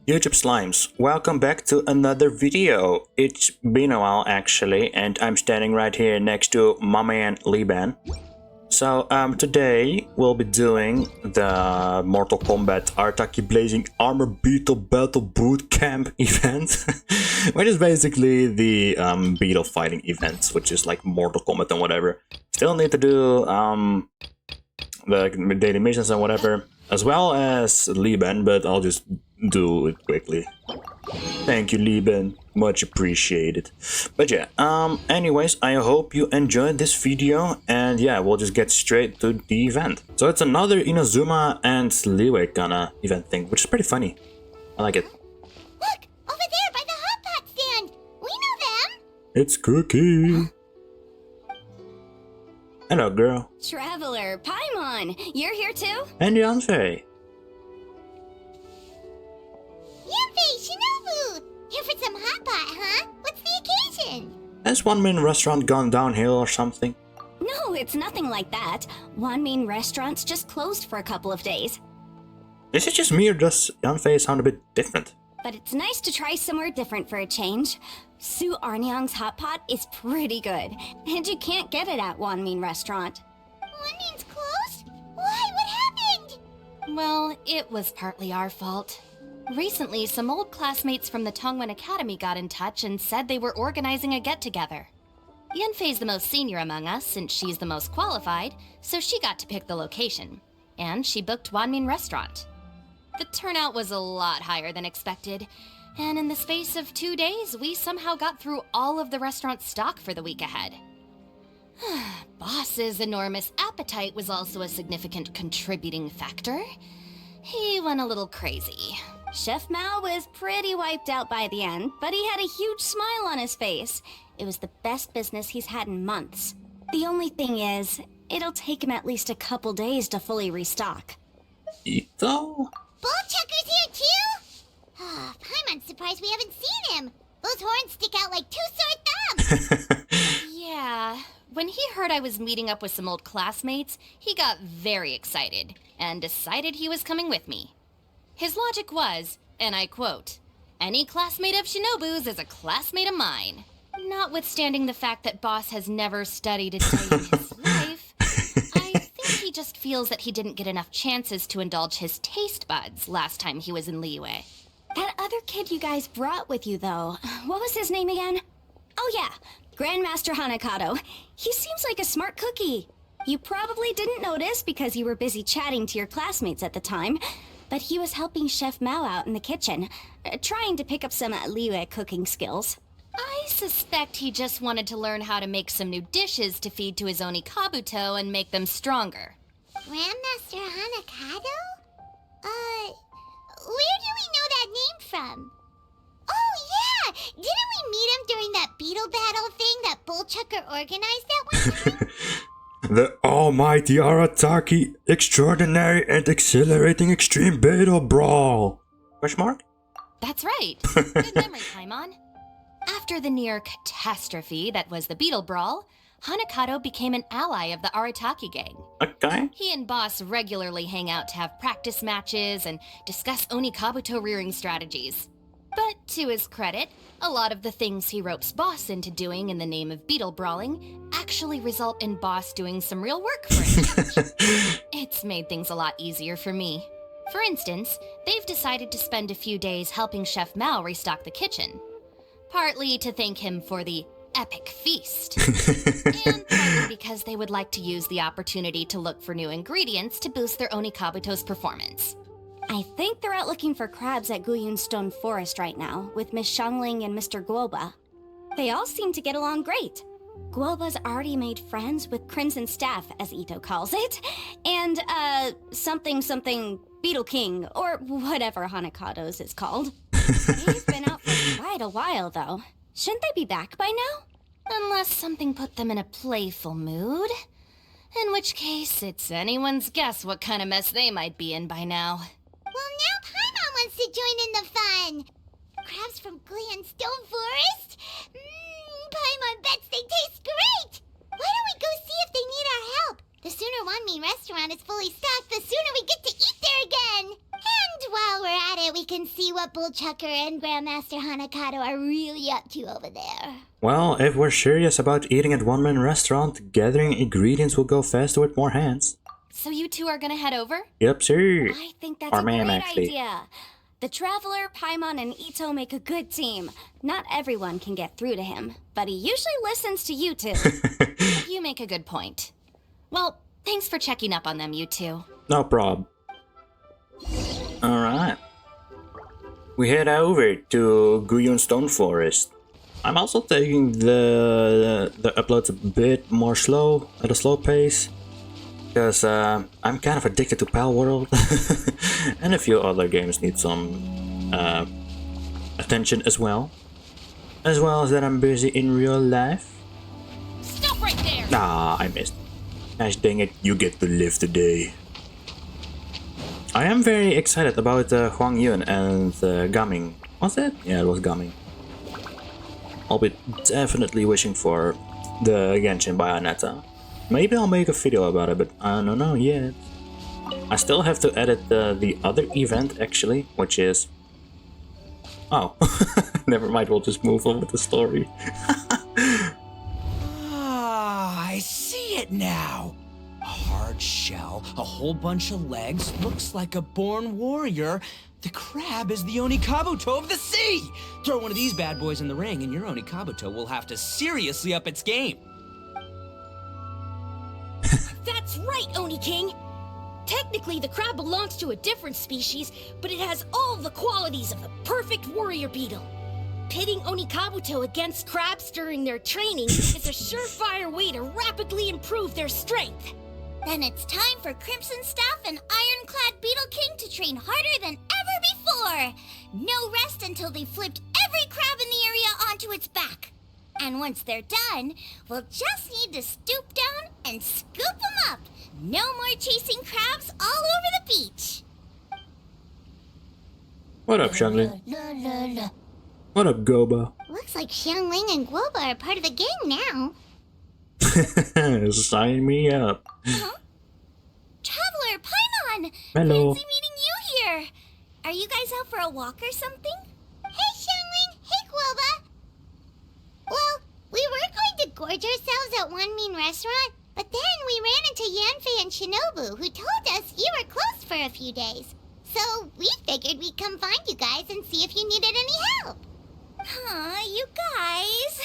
YouTube Slimes, welcome back to another video. It's been a while actually, and I'm standing right here next to my man Liban. So today we'll be doing the Mortal Kombat Artaki Blazing Armor Beetle Battle Boot Camp event, which is basically the beetle fighting event, which is like Mortal Kombat and whatever. Still need to do the daily missions and whatever, as well as Liban, but I'll just do it quickly. Thank you, Liban, much appreciated. But yeah, anyways, I hope you enjoyed this video, and yeah, we'll just get straight to the event. So it's another Inazuma and Liyue kinda event thing, which is pretty funny. I like it. Look, over there by the hot pot stand. We know them. It's Cookie. Hello, girl. Traveler, Paimon, you're here too? And Yanfei. Yanfei, Shinobu! Here for some hot pot, huh? What's the occasion? Has one main restaurant gone downhill or something? No, it's nothing like that. One main restaurant's just closed for a couple of days. Is it just me or does Yanfei sound a bit different? But it's nice to try somewhere different for a change. Su Arnyang's hot pot is pretty good, and you can't get it at Wanmin restaurant. Wanmin's closed? Why? What happened? Well, it was partly our fault. Recently, some old classmates from the Tongwen Academy got in touch and said they were organizing a get-together. Yanfei's the most senior among us, since she's the most qualified, so she got to pick the location. And she booked Wanmin Restaurant. The turnout was a lot higher than expected, and in the space of 2 days, we somehow got through all of the restaurant's stock for the week ahead. Boss's enormous appetite was also a significant contributing factor. He went a little crazy. Chef Mao was pretty wiped out by the end, but he had a huge smile on his face. It was the best business he's had in months. The only thing is, it'll take him at least a couple days to fully restock. Ito? Bullchucker's here too? Paimon's surprised we haven't seen him. Those horns stick out like two sore thumbs. Yeah, when he heard I was meeting up with some old classmates, he got very excited and decided he was coming with me. His logic was, and I quote, "Any classmate of Shinobu's is a classmate of mine." Notwithstanding the fact that Boss has never studied a day in his life, I think he just feels that he didn't get enough chances to indulge his taste buds last time he was in Liyue. That other kid you guys brought with you, though, what was his name again? Oh yeah, Grandmaster Hanakato. He seems like a smart cookie. You probably didn't notice because you were busy chatting to your classmates at the time, but he was helping Chef Mao out in the kitchen, trying to pick up some Liyue cooking skills. I suspect he just wanted to learn how to make some new dishes to feed to his Oni Kabuto and make them stronger. Grandmaster Hanakato? Where do we know that name from? Oh yeah! Didn't we meet him during that beetle battle thing that Bullchucker organized that one time? The almighty Arataki extraordinary and exhilarating extreme beetle brawl. Question mark? That's right. Good memory, Paimon. After the near catastrophe that was the Beetle Brawl, Hanakato became an ally of the Arataki gang. Okay. He and Boss regularly hang out to have practice matches and discuss Oni Kabuto rearing strategies. But to his credit, a lot of the things he ropes Boss into doing in the name of beetle brawling actually result in Boss doing some real work for him. It's made things a lot easier for me. For instance, they've decided to spend a few days helping Chef Mao restock the kitchen. Partly to thank him for the epic feast, and partly because they would like to use the opportunity to look for new ingredients to boost their Oni Kabuto's performance. I think they're out looking for crabs at Guyun Stone Forest right now, with Miss Shangling and Mr. Guoba. They all seem to get along great. Guoba's already made friends with Crimson Staff, as Ito calls it, and, something Beetle King, or whatever Hanakato's is called. They've been out for quite a while, though. Shouldn't they be back by now? Unless something put them in a playful mood. In which case, it's anyone's guess what kind of mess they might be in by now. Well, now Paimon wants to join in the fun. Crabs from Guyun Stone Forest? Paimon bets they taste great. Why don't we go see if they need our help? The sooner Wanmin restaurant is fully stocked, the sooner we get to eat there again. And while we're at it, we can see what Hateful, Chucker, and Grandmaster Hanakato are really up to over there? Well, if we're serious about eating at one-man restaurant, gathering ingredients will go faster with more hands. So you two are gonna head over? Yep, sir. I think that's Our a man, great actually. idea. The Traveler, Paimon, and Ito make a good team. Not everyone can get through to him, but he usually listens to you two. You make a good point. Well, thanks for checking up on them, you two. No prob. Alright. We head over to Guyun Stone Forest. I'm also taking the uploads a bit more slow, at a slow pace. Because I'm kind of addicted to Pal World. And a few other games need some attention as well. As well as that I'm busy in real life. Stop right there! Ah, I missed. Gosh dang it, you get to live today. I am very excited about Huang Yun and Gaming. Was it? Yeah, it was Gaming. I'll be definitely wishing for the Genshin Bayonetta. Maybe I'll make a video about it, but I don't know yet. I still have to edit the other event, actually, which is... Oh, never mind, we'll just move on with the story. Ah, I see it now. A hard shell, a whole bunch of legs, looks like a born warrior. The crab is the Onikabuto of the sea! Throw one of these bad boys in the ring and your Onikabuto will have to seriously up its game. That's right, Oni King! Technically, the crab belongs to a different species, but it has all the qualities of the perfect warrior beetle. Pitting Onikabuto against crabs during their training is a surefire way to rapidly improve their strength. Then it's time for Crimson Staff and Ironclad Beetle King to train harder than ever before. No rest until they've flipped every crab in the area onto its back. And once they're done, we'll just need to stoop down and scoop them up. No more chasing crabs all over the beach. What up, Xiangling? La, la, la. What up, Goba? Looks like Xiangling and Guoba are part of the gang now. Sign me up. Huh? Traveler, Paimon! Hello. Fancy meeting you here. Are you guys out for a walk or something? Hey, Xiangling. Hey, Guoba. Well, we were going to gorge ourselves at One Mean Restaurant, but then we ran into Yanfei and Shinobu, who told us you were closed for a few days. So we figured we'd come find you guys and see if you needed any help. Aw, you guys.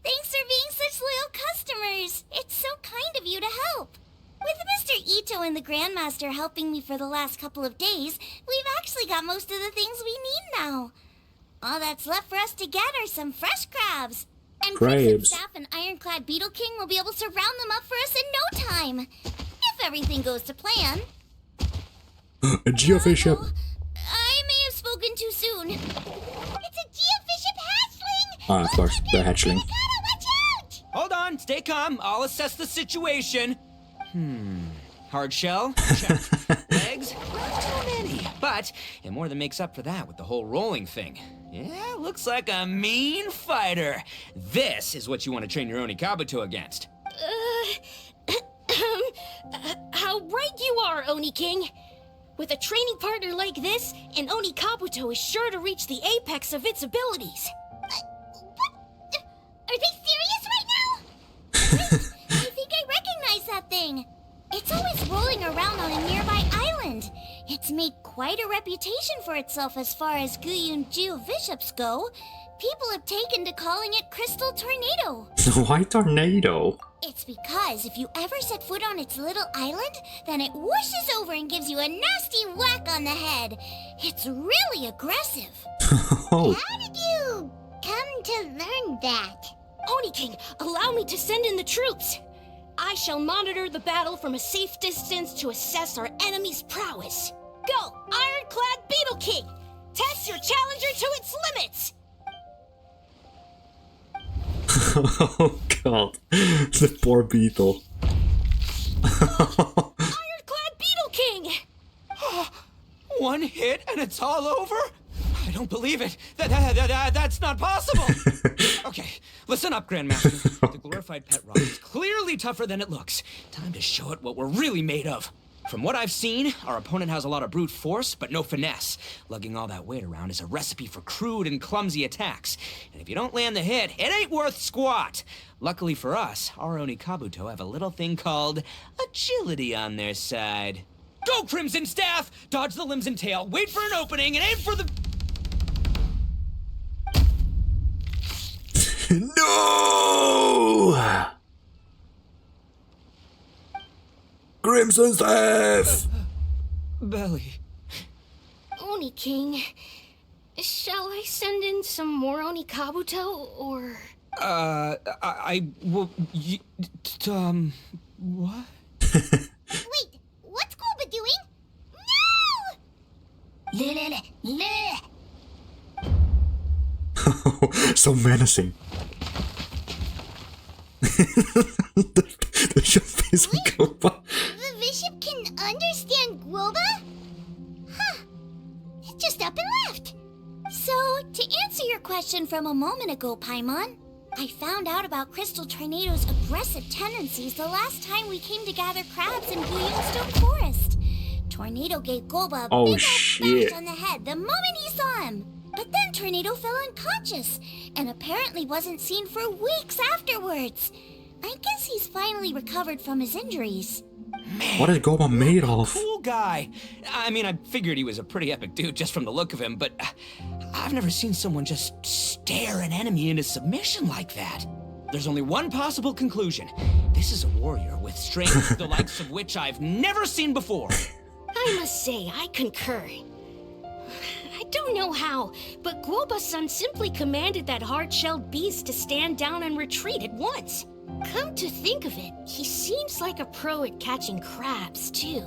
Thanks for being such loyal customers. It's so kind of you to help. With Mr. Ito and the Grandmaster helping me for the last couple of days, we've actually got most of the things we need now. All that's left for us to get are some fresh crabs. And Crimson Crabs. Staff and Ironclad Beetle King will be able to round them up for us in no time. If everything goes to plan. A geofish up. I may have spoken too soon. It's a geofiship hatchling! Ah, of course, the hatchling. Watch out! Hold on, stay calm. I'll assess the situation. Hard shell? Check. Legs? Not too many. But it more than makes up for that with the whole rolling thing. Yeah, looks like a mean fighter. This is what you want to train your Onikabuto against. How right you are, Oni King! With a training partner like this, an Onikabuto is sure to reach the apex of its abilities. What? Are they serious right now? I think I recognize that thing. It's always rolling around on a nearby island. It's made quite a reputation for itself as far as Guyun geofiships go. People have taken to calling it Crystal Tornado. Why tornado? It's because if you ever set foot on its little island, then it whooshes over and gives you a nasty whack on the head. It's really aggressive. Oh, How did you come to learn that? Oni King, allow me to send in the troops. I shall monitor the battle from a safe distance to assess our enemy's prowess. Go, Ironclad Beetle King! Test your challenger to its limits! oh god, the poor beetle. Ironclad Beetle King! One hit and it's all over? I don't believe it. That's not possible. Okay, listen up, Grandmaster. The glorified pet rock is clearly tougher than it looks. Time to show it what we're really made of. From what I've seen, our opponent has a lot of brute force, but no finesse. Lugging all that weight around is a recipe for crude and clumsy attacks. And if you don't land the hit, it ain't worth squat. Luckily for us, our Oni Kabuto have a little thing called agility on their side. Go, Crimson Staff! Dodge the limbs and tail, wait for an opening, and aim for the... No! Crimson Staff! Belly. Oni King, shall I send in some more Oni Kabuto, or... Well, what? Wait, what's Kombat doing? No! So menacing. the shop face of Kombat. The bishop can understand Guoba? Huh. It just up and left. So, to answer your question from a moment ago, Paimon, I found out about Crystal Tornado's aggressive tendencies the last time we came to gather crabs in Stone Forest. Tornado gave Golba a big old bash on the head the moment he saw him. But then Tornado fell unconscious and apparently wasn't seen for weeks afterwards. I guess he's finally recovered from his injuries. Man, what is Golba made of? Cool guy. I mean, I figured he was a pretty epic dude just from the look of him, but I've never seen someone just stare an enemy into submission like that. There's only one possible conclusion. This is a warrior with strength the likes of which I've never seen before. I must say, I concur. I don't know how, but Guoba-san simply commanded that hard-shelled beast to stand down and retreat at once. Come to think of it, he seems like a pro at catching crabs, too.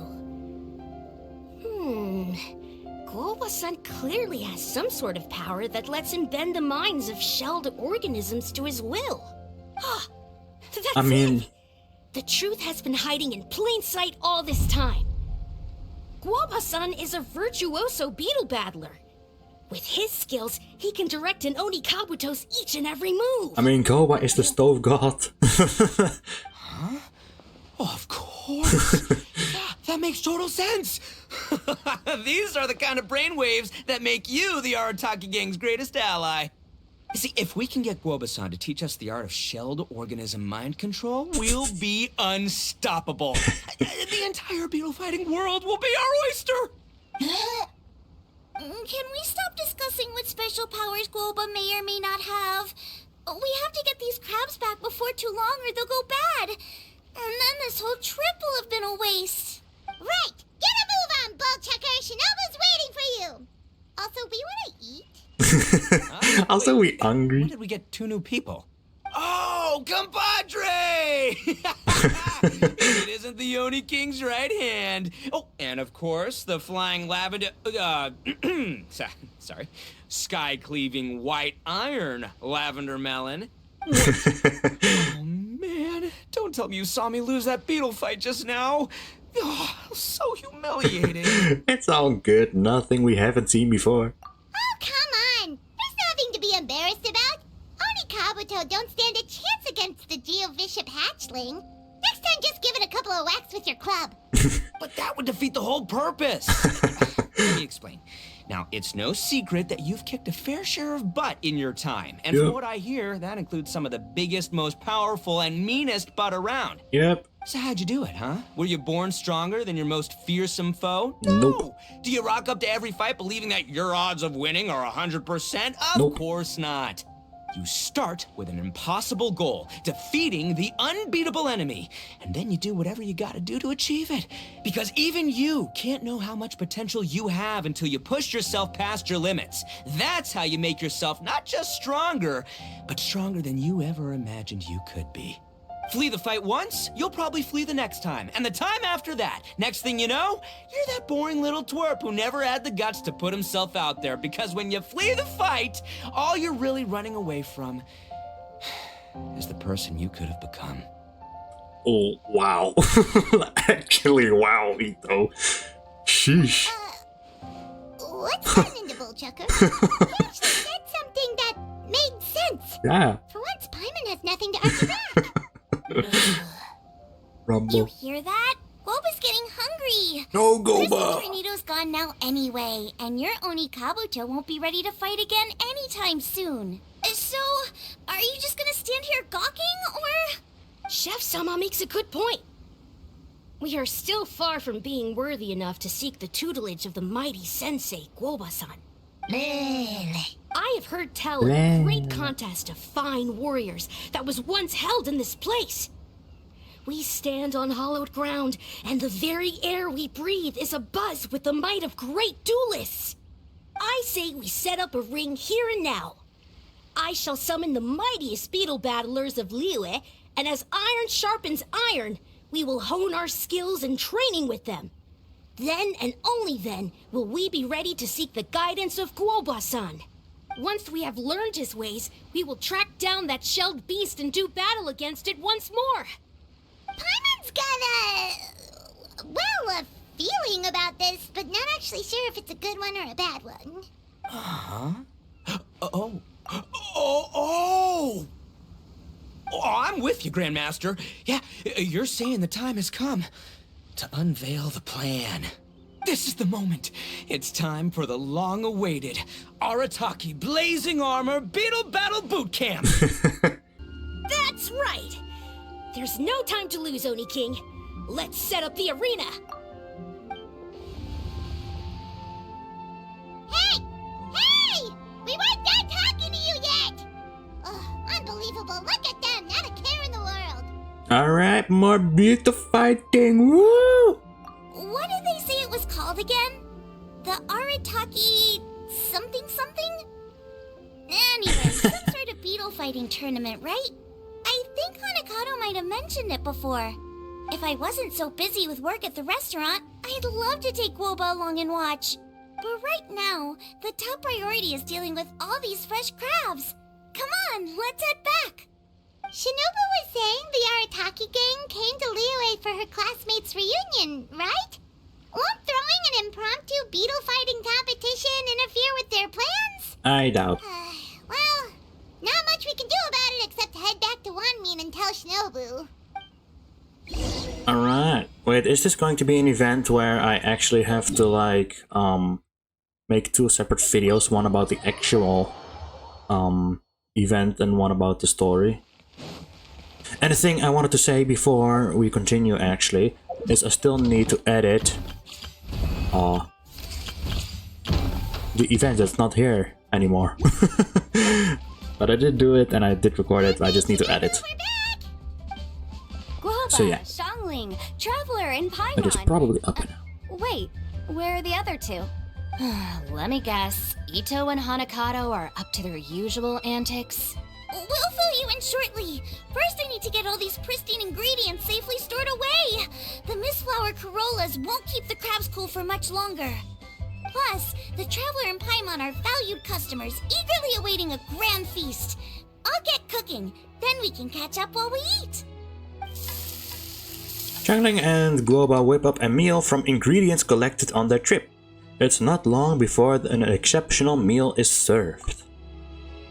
Guoba-san clearly has some sort of power that lets him bend the minds of shelled organisms to his will. That's it! The truth has been hiding in plain sight all this time. Guoba-san is a virtuoso beetle battler. With his skills, he can direct an Oni Kabuto's each and every move. Golba is the stove god. Huh? Oh, of course. That makes total sense. These are the kind of brainwaves that make you the Arataki Gang's greatest ally. You see, if we can get Guoba-san to teach us the art of shelled organism mind control, we'll be unstoppable. The entire beetle fighting world will be our oyster. Can we stop discussing what special powers Guoba may or may not have? We have to get these crabs back before too long or they'll go bad. And then this whole trip will have been a waste. Right! Get a move on, Bullchucker! Shinobu's waiting for you! Also, we want to eat? Also, we hungry. When did we get 2 new people? Oh, compadre! It isn't the Oni King's right hand. Oh, and of course, the flying lavender... sorry. Sky-cleaving white iron lavender melon. Oh, man. Don't tell me you saw me lose that beetle fight just now. Oh, so humiliating. It's all good. Nothing we haven't seen before. Oh, come on! There's nothing to be embarrassed about. Oni Kabuto don't stand a chance against the Geo-Bishop hatchling. Next time, just give it a couple of whacks with your club. But that would defeat the whole purpose. Let me explain. Now, it's no secret that you've kicked a fair share of butt in your time. And from what I hear, that includes some of the biggest, most powerful, and meanest butt around. Yep. So how'd you do it, huh? Were you born stronger than your most fearsome foe? Nope. No. Do you rock up to every fight believing that your odds of winning are 100%? Of course not. You start with an impossible goal, defeating the unbeatable enemy, and then you do whatever you gotta do to achieve it. Because even you can't know how much potential you have until you push yourself past your limits. That's how you make yourself not just stronger, but stronger than you ever imagined you could be. Flee the fight once, you'll probably flee the next time, and the time after that. Next thing you know, you're that boring little twerp who never had the guts to put himself out there, because when you flee the fight, all you're really running away from is the person you could have become. Oh, wow. Actually, wow, Ito. Sheesh. What's happening to Bullchucker? He actually said something that made sense. Yeah. For once, Paimon has nothing to argue back. You Rumble. hear that? Guoba's getting hungry hurry! No, Crystal Goba! Tornado's gone now anyway, and your Oni Kabuto won't be ready to fight again anytime soon. So, are you just gonna stand here gawking, or...? Chef-sama makes a good point. We are still far from being worthy enough to seek the tutelage of the mighty sensei, Guoba-san. I have heard tell of a great contest of fine warriors that was once held in this place. We stand on hallowed ground, and the very air we breathe is abuzz with the might of great duelists. I say we set up a ring here and now. I shall summon the mightiest beetle battlers of Liyue, and as iron sharpens iron, we will hone our skills and training with them. Then and only then will we be ready to seek the guidance of Guoba-san. Once we have learned his ways, we will track down that shelled beast and do battle against it once more. Paimon's got a feeling about this, but not actually sure if it's a good one or a bad one. Oh, I'm with you, Grandmaster. Yeah, you're saying the time has come to unveil the plan. This is the moment. It's time for the long-awaited Arataki Blazing Armor Beetle Battle Boot Camp. That's right! There's no time to lose, Oni King. Let's set up the arena. Hey! Hey! We weren't done talking to you yet! Ugh, unbelievable. Look at them. Not a care in the world. Alright, more beautiful fighting. Woo! What did they say it was called again? The Arataki something something? Anyway, some sort of beetle fighting tournament, right? I think Hanakato might have mentioned it before. If I wasn't so busy with work at the restaurant, I'd love to take Guoba along and watch. But right now, the top priority is dealing with all these fresh crabs. Come on, let's head back. Shinobu was saying the Arataki gang came to Liyue for her classmates' reunion, right? Won't throwing an impromptu beetle fighting competition interfere with their plans? I doubt. Well, not much we can do about it except head back to Wanmin and tell Shinobu. Alright. Wait, is this going to be an event where I actually have to like make two separate videos, one about the actual event and one about the story? And the thing I wanted to say before we continue actually is I still need to edit the event that's not here anymore. But I did do it and I did record it, I just need to edit. Guoba, So yeah. Xiangling, Traveler, and Paimon. It is probably up now. Wait, where are the other two? Let me guess. Ito and Hanakato are up to their usual antics? We'll fill you in shortly. First, I need to get all these pristine ingredients safely stored away. The Mistflower Corollas won't keep the crabs cool for much longer. Plus, the Traveler and Paimon are valued customers, eagerly awaiting a grand feast. I'll get cooking, then we can catch up while we eat. Xiangling and Guoba whip up a meal from ingredients collected on their trip. It's not long before an exceptional meal is served.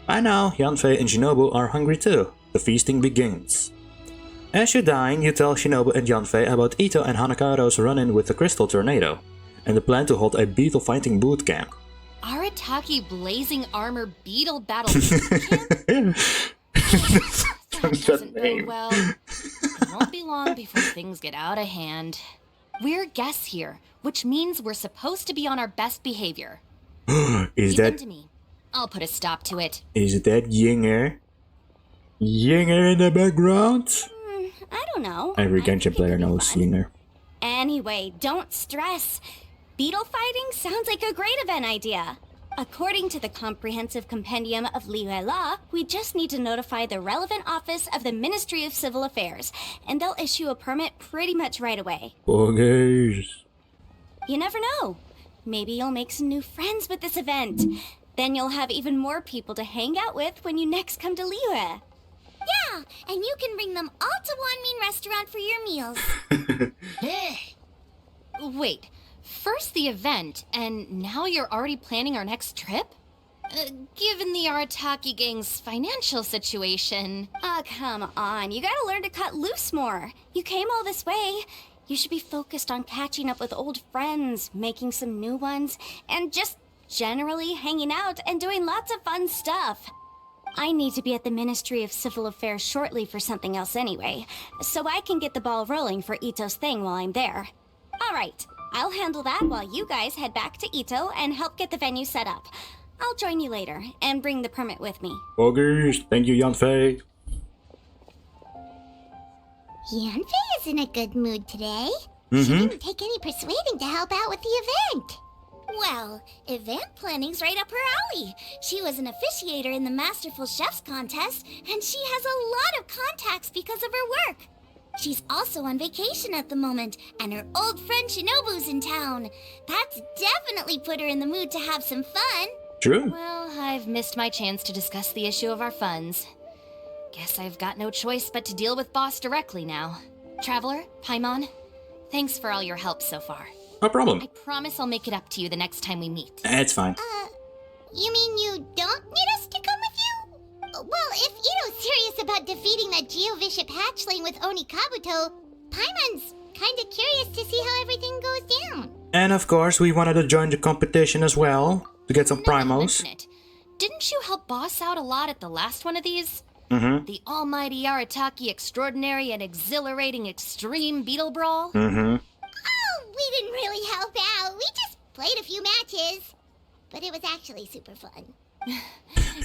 By now, Yanfei and Shinobu are hungry too. The feasting begins. As you dine, you tell Shinobu and Yanfei about Ito and Hanakato's run-in with the Crystal Tornado, and the plan to hold a beetle fighting boot camp. Arataki Blazing Armor Beetle Battle Boot Camp? That doesn't go well. It won't be long before things get out of hand. We're guests here, which means we're supposed to be on our best behavior. Is Leave them that to me. I'll put a stop to it. is that Yinger? Yinger in the background? I don't know. Every I think Genshin it player could be knows fun. Yinger. Anyway, don't stress. Beetle fighting sounds like a great event idea. According to the Comprehensive Compendium of Liyue Law, we just need to notify the relevant office of the Ministry of Civil Affairs, and they'll issue a permit pretty much right away. Boogers. You never know. Maybe you'll make some new friends with this event. Then you'll have even more people to hang out with when you next come to Liyue. Yeah, and you can bring them all to Wanmin Restaurant for your meals. Wait, first the event, and now you're already planning our next trip? Given the Arataki gang's financial situation... Oh, come on. You gotta learn to cut loose more. You came all this way. You should be focused on catching up with old friends, making some new ones, and just generally hanging out and doing lots of fun stuff. I need to be at the Ministry of Civil Affairs shortly for something else anyway, so I can get the ball rolling for Ito's thing while I'm there. Alright, I'll handle that while you guys head back to Ito and help get the venue set up. I'll join you later and bring the permit with me. Okay, thank you, Yanfei. Yanfei is in a good mood today. She didn't take any persuading to help out with the event. Well, event planning's right up her alley. She was an officiator in the Masterful Chefs contest, and she has a lot of contacts because of her work. She's also on vacation at the moment, and her old friend Shinobu's in town. That's definitely put her in the mood to have some fun. True. Well, I've missed my chance to discuss the issue of our funds. Guess I've got no choice but to deal with Boss directly now. Traveler, Paimon, thanks for all your help so far. No problem. I promise I'll make it up to you the next time we meet. It's fine. You mean you don't need us to come with you? Well, if Ito's serious about defeating that Geovishap hatchling with Oni Kabuto, Paimon's kinda curious to see how everything goes down. And of course, we wanted to join the competition as well, to get some Now that you primos. mention it, didn't you help Boss out a lot at the last one of these? The almighty Arataki extraordinary and exhilarating extreme beetle brawl? Oh, we didn't really help out. We just played a few matches. But it was actually super fun.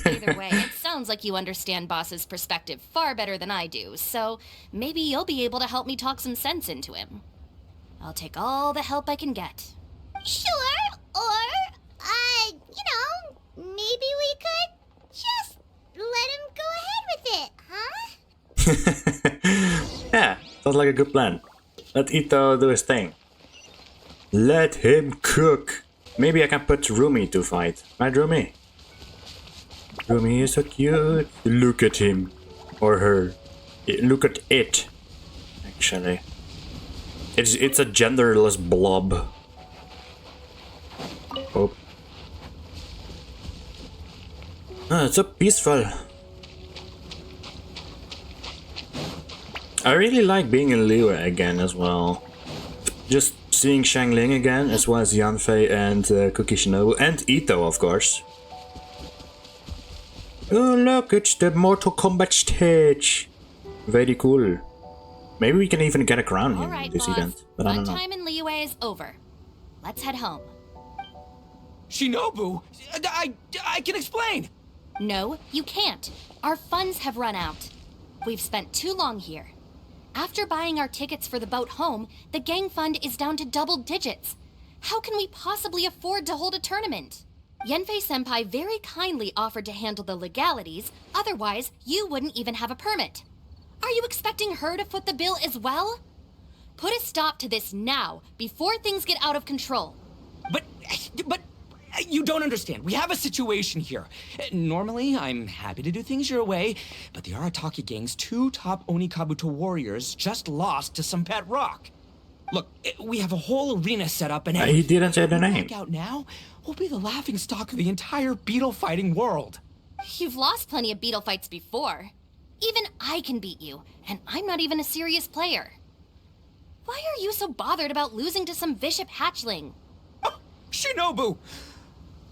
Either way, it sounds like you understand Boss's perspective far better than I do, so maybe you'll be able to help me talk some sense into him. I'll take all the help I can get. Sure, or, maybe we could just let him go ahead with it, huh? Yeah, sounds like a good plan. Let Ito do his thing. Let him cook. Maybe I can put Rumi to fight. Right, Rumi? Rumi is so cute. Look at him. Or her. Look at it. Actually. It's a genderless blob. Oh. Ah, it's so peaceful. I really like being in Liyue again as well. Just seeing Xiangling again, as well as Yanfei and Cookie Shinobu, and Ito, of course. Oh look, it's the Mortal Kombat stage! Very cool. Maybe we can even get a crown here in Alright, this Boss. event, but I Fun don't know. time in Liyue is over. Let's head home. Shinobu? I can explain! No, you can't. Our funds have run out. We've spent too long here. After buying our tickets for the boat home, the gang fund is down to double digits. How can we possibly afford to hold a tournament? Yanfei-senpai very kindly offered to handle the legalities, otherwise you wouldn't even have a permit. Are you expecting her to foot the bill as well? Put a stop to this now, before things get out of control. But you don't understand. We have a situation here. Normally, I'm happy to do things your way, but the Arataki gang's 2 top Oni Kabuto warriors just lost to some pet rock. Look, we have a whole arena set up and He didn't say the if we name. back out now, we'll be the laughingstock of the entire beetle fighting world. You've lost plenty of beetle fights before. Even I can beat you, and I'm not even a serious player. Why are you so bothered about losing to some Bishop hatchling? Oh, Shinobu!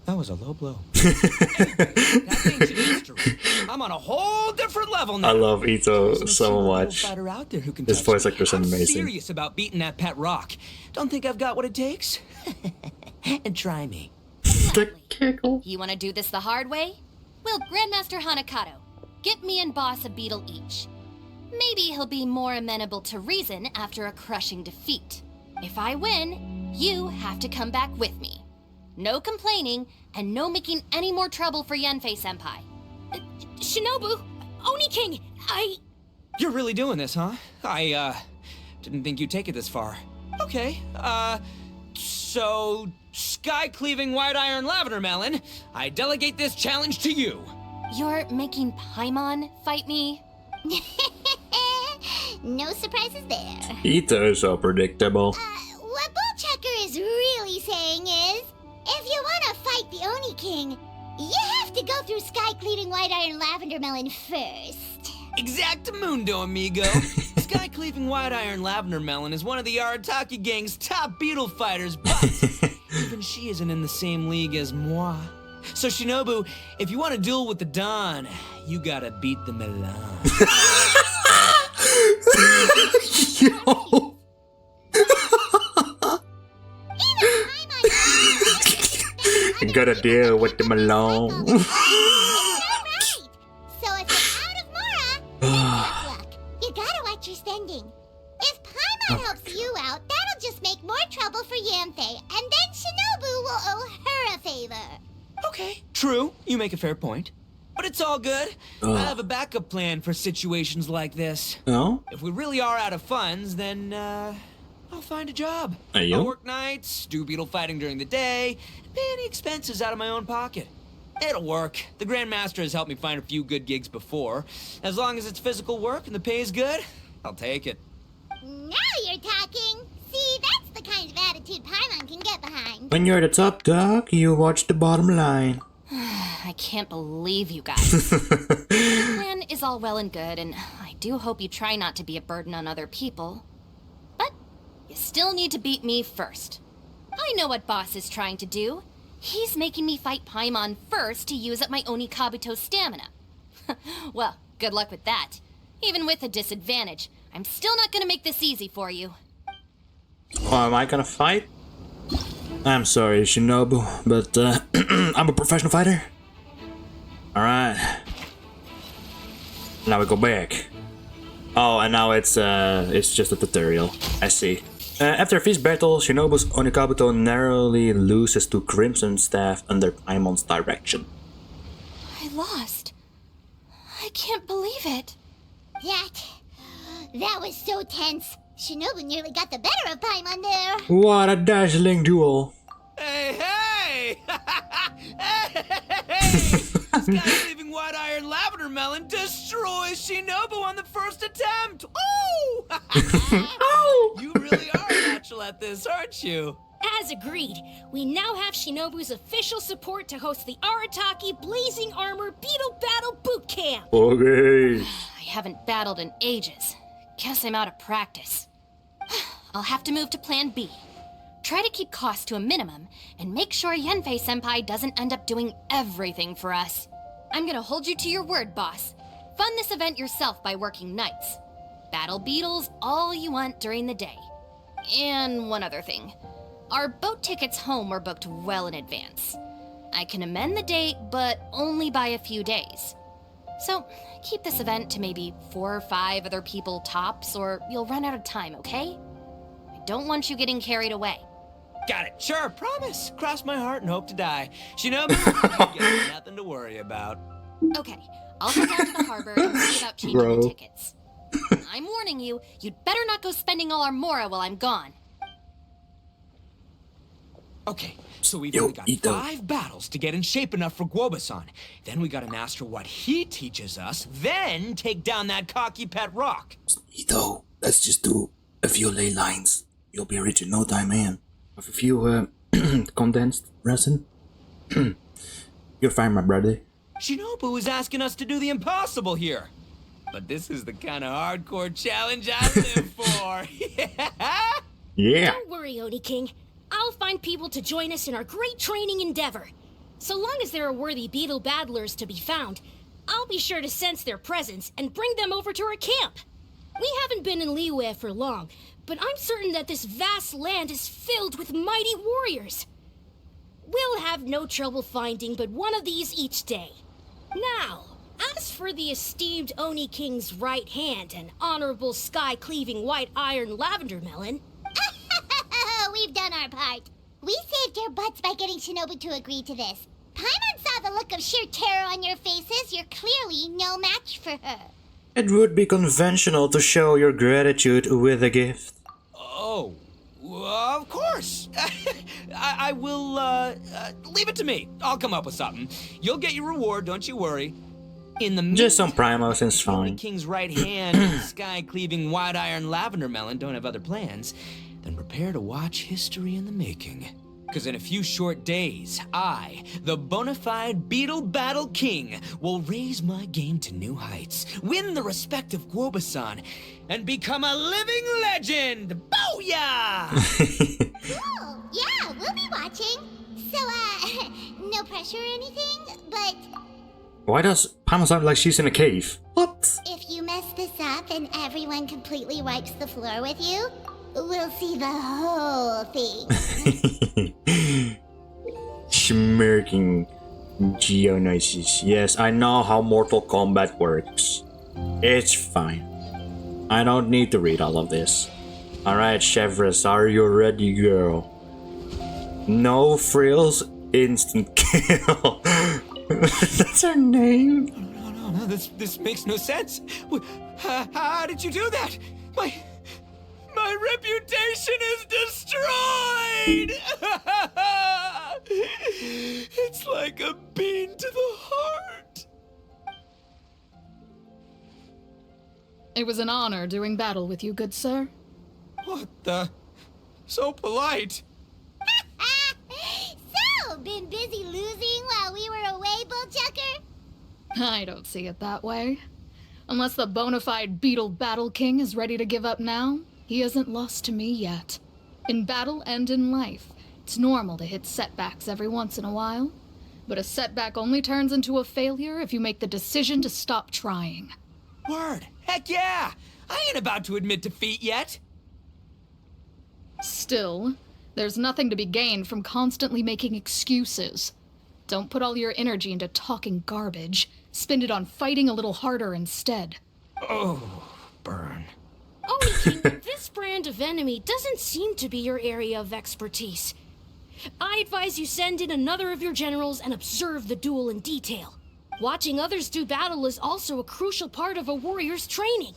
That was a low blow. That's ancient history. I'm on a whole different level now. I love Ito There's no so single much. fighter out there who can His touch voice me. actor's I'm amazing. serious about beating that pet rock. Don't think I've got what it takes? And try me. The giggle. You want to do this the hard way? Well, Grandmaster Hanakato, get me and Boss a beetle each. Maybe he'll be more amenable to reason after a crushing defeat. If I win, you have to come back with me. No complaining, and no making any more trouble for Yanfei-senpai. Shinobu, Oni King, You're really doing this, huh? I didn't think you'd take it this far. Okay, so sky-cleaving white iron lavender melon, I delegate this challenge to you. You're making Paimon fight me? No surprises there. Ito is so predictable. What Bullchecker is really saying is, if you want to fight the Oni King, you have to go through sky-cleaving white iron lavender melon first. Exactamundo, amigo. Sky-cleaving White Iron Lavender Melon is one of the Arataki gang's top beetle fighters, but even she isn't in the same league as moi. So Shinobu, if you want to duel with the Dawn, you gotta beat the Melonnn. Yo. You gotta deal with the Melonnn. Right. So if you're out of Mora, tough luck. You gotta watch your spending. If Paimon helps you out, that'll just make more trouble for Yamfe, and then Shinobu will owe her a favor. Okay, true. You make a fair point. But it's all good. I have a backup plan for situations like this. Oh? If we really are out of funds, then, I'll find a job. Ayo. I'll work nights, do beetle fighting during the day, and pay any expenses out of my own pocket. It'll work. The Grandmaster has helped me find a few good gigs before. As long as it's physical work and the pay is good, I'll take it. Now you're talking. See, that's the kind of attitude Paimon can get behind. When you're the top dog, you watch the bottom line. I can't believe you guys. The plan is all well and good, and I do hope you try not to be a burden on other people. But you still need to beat me first. I know what Boss is trying to do. He's making me fight Paimon first to use up my Oni Kabuto stamina. Well, good luck with that. Even with a disadvantage, I'm still not gonna make this easy for you. Oh, am I gonna fight? I'm sorry, Shinobu, but I'm a professional fighter. Alright. Now we go back. Oh, and now it's just a tutorial. I see. After a fierce battle, Shinobu's Onikabuto narrowly loses to Crimson Staff under Paimon's direction. I lost. I can't believe it. That was so tense. Shinobu nearly got the better of Paimon there. What a dazzling duel! Hey, hey! Hey! Sky-leaving White Iron Lavender Melon destroys Shinobu on the first attempt! Oh! Oh! You really are natural at this, aren't you? As agreed, we now have Shinobu's official support to host the Arataki Blazing Armor Beetle Battle Boot Camp. Okay. I haven't battled in ages. Guess I'm out of practice. I'll have to move to Plan B. Try to keep costs to a minimum, and make sure Yenfei-senpai doesn't end up doing everything for us. I'm gonna hold you to your word, boss. Fund this event yourself by working nights. Battle beetles all you want during the day. And one other thing. Our boat tickets home were booked well in advance. I can amend the date, but only by a few days. So, keep this event to maybe 4 or 5 other people tops, or you'll run out of time, okay? I don't want you getting carried away. Got it. Sure, promise. Cross my heart and hope to die. Shinobu, you got nothing to worry about. Okay, I'll go down to the harbor and see about changing the tickets. I'm warning you, you'd better not go spending all our mora while I'm gone. Okay, so we've only got 5 battles to get in shape enough for Guoba-san. Then we gotta master what he teaches us, then take down that cocky pet rock. Ito, let's just do a few ley lines. You'll be rich in no time, man. With a few condensed resin. You're fine, my brother. Shinobu is asking us to do the impossible here. But this is the kind of hardcore challenge I live for. Yeah. Don't worry, Oni King. I'll find people to join us in our great training endeavor. So long as there are worthy beetle battlers to be found, I'll be sure to sense their presence and bring them over to our camp. We haven't been in Liyue for long, but I'm certain that this vast land is filled with mighty warriors. We'll have no trouble finding but one of these each day. Now, as for the esteemed Oni King's right hand and honorable sky-cleaving white iron lavender melon... We've done our part. We saved your butts by getting Shinobu to agree to this. Paimon saw the look of sheer terror on your faces. You're clearly no match for her. It would be conventional to show your gratitude with a gift. Oh, of course. I will, leave it to me. I'll come up with something. You'll get your reward, don't you worry. In the Just some primos is Oni fine. King's right hand and sky-cleaving white iron lavender melon don't have other plans, then prepare to watch history in the making. Because in a few short days, I, the bona fide Beetle Battle King, will raise my game to new heights, win the respect of Guoba-san, and become a living legend! Booyah! Cool. Yeah, we'll be watching. So, no pressure or anything, but Why does Pam sound like she's in a cave? What? if you mess this up and everyone completely wipes the floor with you, we'll see the whole thing. Smirking Geonosis. Yes, I know how Mortal Kombat works. It's fine. I don't need to read all of this. Alright, Chevres, are you ready, girl? No frills, instant kill. That's her name? No, this makes no sense. How did you do that? My reputation is destroyed! It's like a bean to the heart. It was an honor doing battle with you, good sir. What the? So polite. So, been busy losing while we were away, Bullchucker? I don't see it that way. Unless the bona fide Beetle Battle King is ready to give up now, he hasn't lost to me yet. In battle and in life, it's normal to hit setbacks every once in a while. But a setback only turns into a failure if you make the decision to stop trying. Word. Heck yeah! I ain't about to admit defeat yet. Still, there's nothing to be gained from constantly making excuses. Don't put all your energy into talking garbage. Spend it on fighting a little harder instead. Oh, burn. Oni King, this brand of enemy doesn't seem to be your area of expertise. I advise you send in another of your generals and observe the duel in detail. Watching others do battle is also a crucial part of a warrior's training.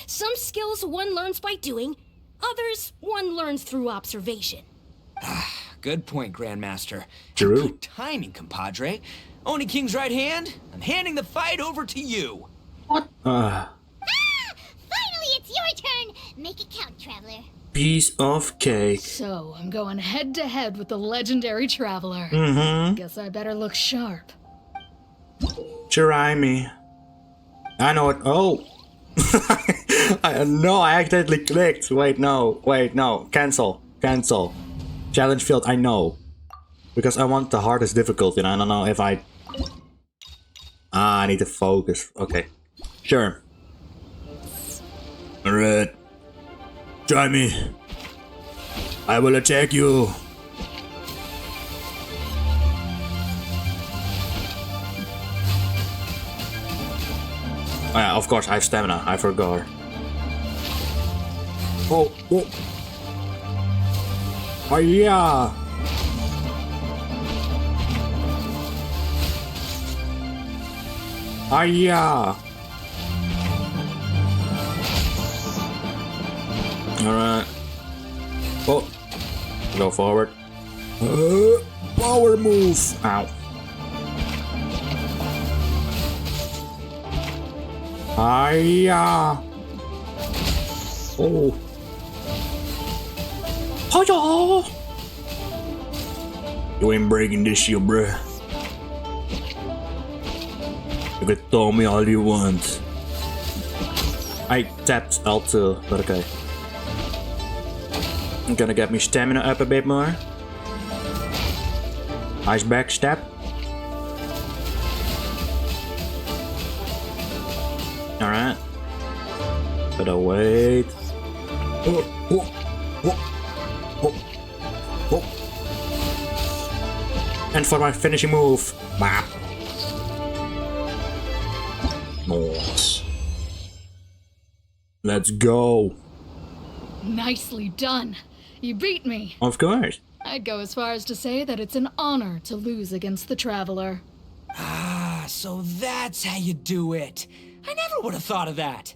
Some skills one learns by doing, others one learns through observation. Good point, Grandmaster. True. Good timing, compadre. Oni King's right hand, I'm handing the fight over to you. What? Finally, it's your turn! Make it count, Traveler. Piece of cake. So, I'm going head to head with the legendary Traveler. Guess I better look sharp. Try me. I know it. Oh. No, I accidentally clicked. Wait, no. Cancel. Challenge failed. I know. Because I want the hardest difficulty and I don't know if I... I need to focus. Okay. Sure. Alright. Try me. I will attack you. Oh yeah, of course I have stamina. I forgot. Oh. Oh yeah. Oh yeah. Alright. Oh. Go forward. Power move. Ow. Hiya. Oh. Hiya. You ain't breaking this shit, bruh. You can throw me all you want. I tapped L2, but okay. I'm gonna get me stamina up a bit more. Nice backstab. Alright. Better wait. And for my finishing move. Bap. Nice. Let's go. Nicely done. You beat me. Of course. I'd go as far as to say that it's an honor to lose against the Traveler. Ah, so that's how you do it. I never would have thought of that.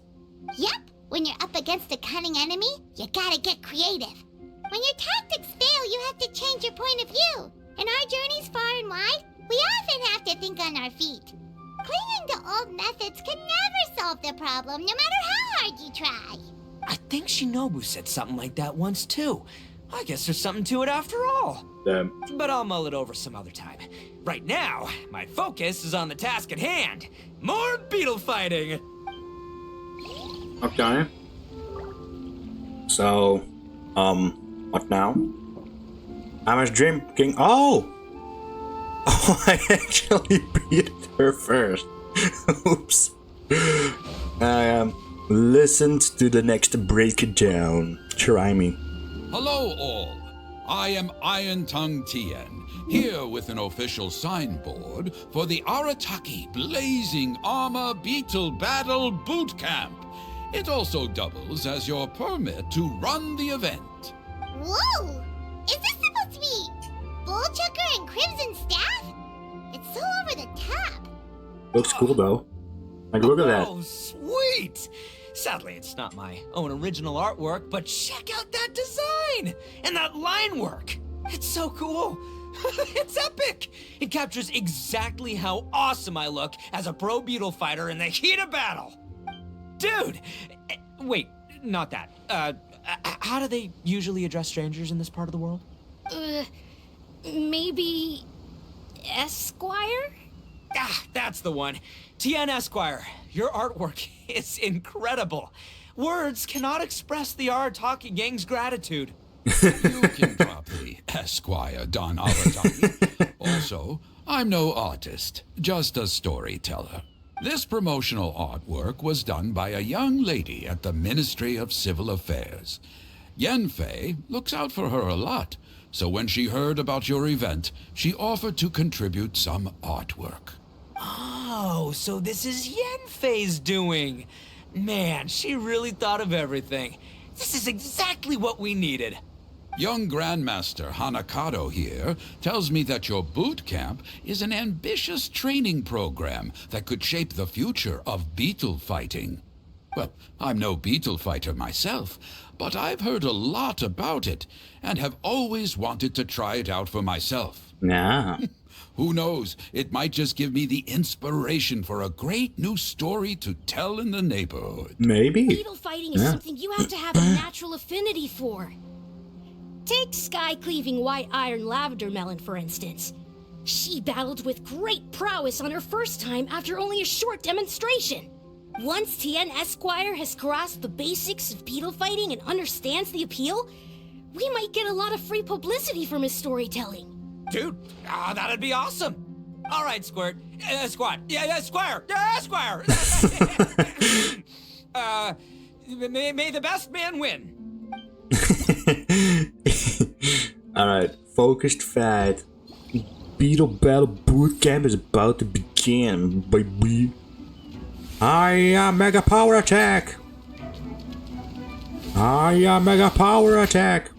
Yep, when you're up against a cunning enemy, you gotta get creative. When your tactics fail, you have to change your point of view. In our journeys far and wide, we often have to think on our feet. Clinging to old methods can never solve the problem, no matter how hard you try. I think Shinobu said something like that once too. I guess there's something to it after all. Damn. But I'll mull it over some other time. Right now, my focus is on the task at hand. More beetle fighting! Okay. So, what now? I must dream king. Oh! Oh, I actually beat her first. Oops. I listened to the next breakdown. Try me. Hello all, I am Iron Tongue Tien, here with an official signboard for the Arataki Blazing Armor Beetle Battle Boot Camp. It also doubles as your permit to run the event. Whoa! Is this supposed to be Bullchucker and Crimson Staff? It's so over the top. Looks cool though. Like, look at that. Oh, sweet! Sadly, it's not my own original artwork, but check out that design! And that line work! It's so cool! It's epic! It captures exactly how awesome I look as a pro beetle fighter in the heat of battle! Dude! Wait, not that. How do they usually address strangers in this part of the world? Maybe... Esquire? Ah, that's the one. Tien Esquire, your artwork is incredible. Words cannot express the Arataki gang's gratitude. You can drop the Esquire Don Arataki. Also, I'm no artist, just a storyteller. This promotional artwork was done by a young lady at the Ministry of Civil Affairs. Yenfei looks out for her a lot, so when she heard about your event, she offered to contribute some artwork. Oh, so this is Yenfei's doing. Man, she really thought of everything. This is exactly what we needed. Young Grandmaster Hanakado here tells me that your boot camp is an ambitious training program that could shape the future of beetle fighting. Well, I'm no beetle fighter myself, but I've heard a lot about it and have always wanted to try it out for myself. Nah. Who knows, it might just give me the inspiration for a great new story to tell in the neighborhood. Maybe. Beetle fighting is something you have to have a natural affinity for. Take sky-cleaving white iron lavender melon, for instance. She battled with great prowess on her first time after only a short demonstration. Once Tien Esquire has grasped the basics of beetle fighting and understands the appeal, we might get a lot of free publicity from his storytelling. Dude, that'd be awesome. All right, Squirt. Squad. Yeah, Squire. Squire. May the best man win. Alright, focused fight. Beetle Battle Bootcamp is about to begin, baby. Hiya, Mega Power Attack! Hiya, Mega Power Attack!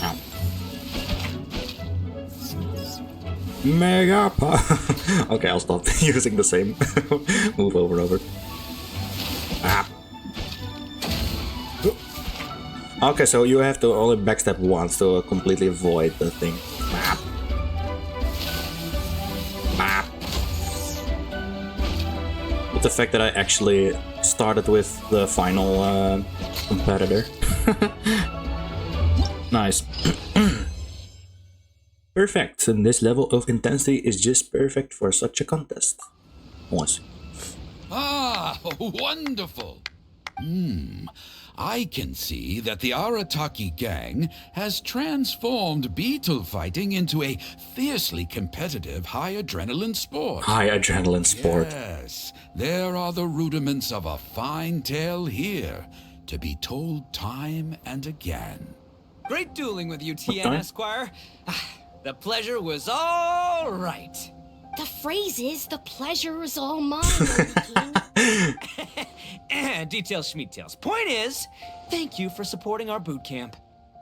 Ow. Mega Power... Okay, I'll stop using the same move over and over. Ah. Okay, so you have to only backstep once to completely avoid the thing. Bap. Bap. But the fact that I actually started with the final competitor. Nice. Perfect. And this level of intensity is just perfect for such a contest. Once. Ah, wonderful. I can see that the Arataki gang has transformed beetle fighting into a fiercely competitive high adrenaline sport. High adrenaline sport. Yes, there are the rudiments of a fine tale here, to be told time and again. Great dueling with you, Tien Esquire. The pleasure was all right. The phrase is, the pleasure is all mine, King. Details schmeetails. Point is, thank you for supporting our boot camp.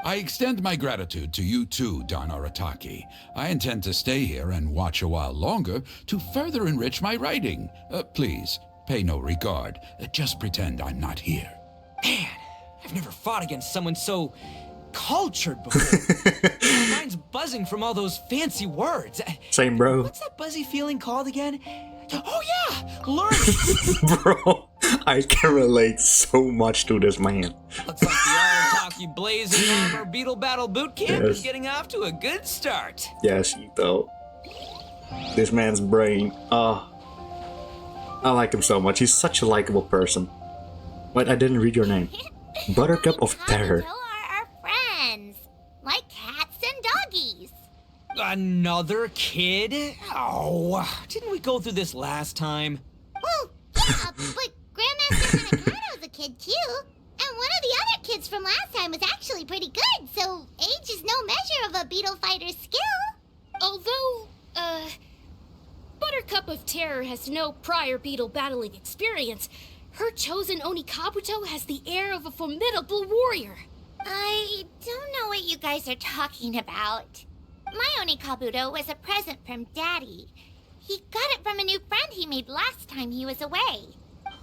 I extend my gratitude to you too, Don Arataki. I intend to stay here and watch a while longer to further enrich my writing. Please, pay no regard. Just pretend I'm not here. Man, I've never fought against someone so cultured before. My mind's buzzing from all those fancy words. Same, bro. What's that buzzy feeling called again? Oh yeah, learning. Bro, I can relate so much to this man. Looks like the Arataki Blazing Armor Beetle Battle Boot Camp is getting off to a good start. Yes, Ito. This man's brain. Oh, I like him so much. He's such a likable person. Wait, I didn't read your name. Buttercup of Terror. Kabuto are our friends, like cats and doggies. Another kid? Oh, didn't we go through this last time? Well, yeah, but Grandmaster Hanakado's a kid too. And one of the other kids from last time was actually pretty good, so age is no measure of a beetle fighter's skill. Although, Buttercup of Terror has no prior beetle battling experience, her chosen Oni Kabuto has the air of a formidable warrior. I don't know what you guys are talking about. My Oni Kabuto was a present from Daddy. He got it from a new friend he made last time he was away.